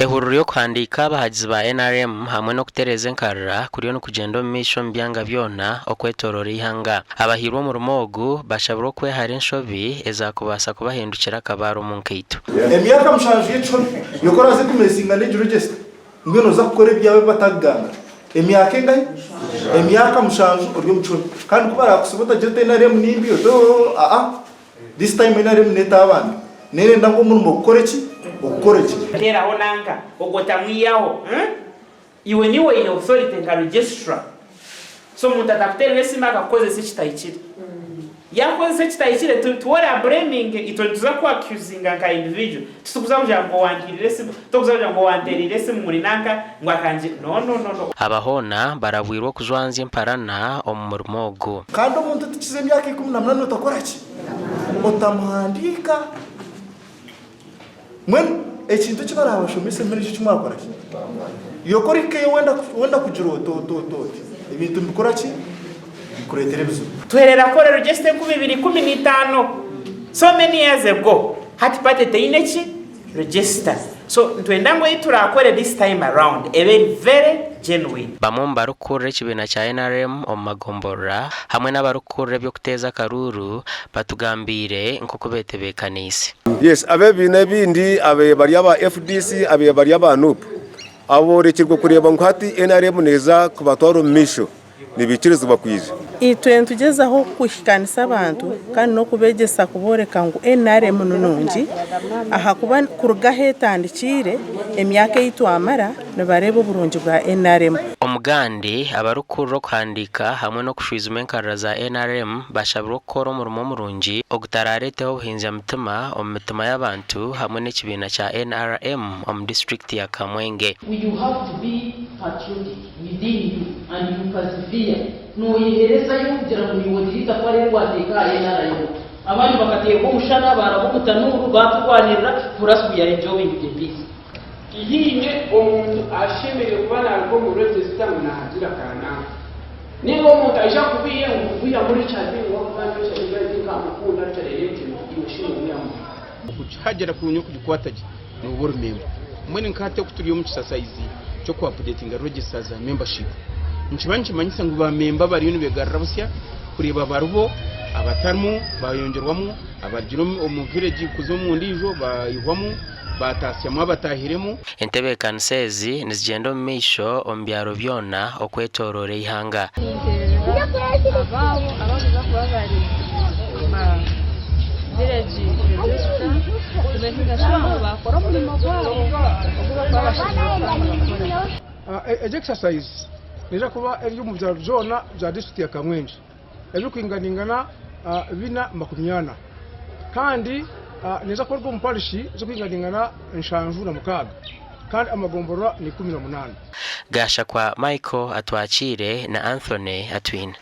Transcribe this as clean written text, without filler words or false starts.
Ehururu yo kwandika abahagizi ba NRM hamwe no kutereza enkarara kuriyo no kugenda mu misho mbyanga byona okwetorora ihanga. Abahirwa mu rumogu bashabura kwehara enshobi ezakubasa kubahindukira kabaro mu nkeito. Emyaka mushanju y'icumi yokora ze kumesinga n'ijuru geste ngwino za gukora ibyawe bataganga. Emyaka engahe? Emyaka mushanju uryo mucumi kandi kubara kusubota jote NRM nimbiyo to this time NRM neta abana nene ndango murimo gukora iki ukora iki kera honanga ogotamwiyaho iwe niwe in authority nka registrar so mutatakutere nesima akakoze se kitayikire yakoze se kitayikire tuwora blaming ituza ku accusing nka individual tukuzamuja ngo wangirire se tukuzamuja ngo wanderire se muri nanga ngo akanje no abahona barabwirwa kujwanza imparana omurimogo kandi umuntu tukize imyaka 18 utakora iki utamuhandika mwen ekintu kibara abashomise muri cyo mwakora ki yokora ike wenda kujuro to ibintu bikora ki bikuretere bizo tuherera ko rero geste ku 2015 so many years ago hati patete inechi register so ntwenda ngo iturakore this time around a very genuine bamomba rukure kibena cha NRM omagombora hamwe n'abarukure byo kuteza karuru batugambire nko kubetebekanisi. Yes, abebine bindi abe bari aba FDC abe bari aba NUP abo rekirwa kureba ngo hati NRM neza kubatwara misho nibikirizo bakwije itwe tugezaho kushikanisa abantu kandi no kubegesa kuboreka ngo NRM nunungi aha kuba kuruga hetandikire emyaka yitu amara nabarebo burungi bwa NRM. Omugandi abarukuro kwandika hamwe no kushwizuma enkarara za NRM bashabura gukora umurimo murungi ogutarareteho buhinja mutima omutima y'abantu hamwe n'ikibina cha NRM om district ya Kamwenge. You have to be patriotic within you and you persevere. No yihereza yo kugira ngo niwodita kware rwateka NRM. Abandi bakateka umushana barabutanuru batwanira furasku ya enjoying the peace. Ihinye omuntu ashemere kubana alko mu register munagira kana niba umuntu aje kubiye nguvuya muri cyane wakanje cyane kamukunda cyarereke imushimo muyamo kuhagera ku nyuko gikwataje no borumembo mwene nkate kuturiyo mu kisasaizi cyo ku updating register za membership nchibanchi manyisa ngo ba member bari yinu begarra busya kureba barubo abatarmu bayongerwamo abagiro mu village kuzo mu ndijo bayihwamo batasyamwa batahiremo entebe kansezi nizigendo misho ombyaro byona okwetorora ihanga. Abavuga kuba bari village register tumehinga cyangwa bakora umurimo wabo uvuga ko exercise nija kuba eri mu byaro byona bya district ya Kamwenje ejo kwinganingana 280 kandi neza ko rwo muparishi zo kwinganingana nshanju na mukaga kandi amagombora ni 18. Gasha kwa Michael atwakire na Anthony atwine.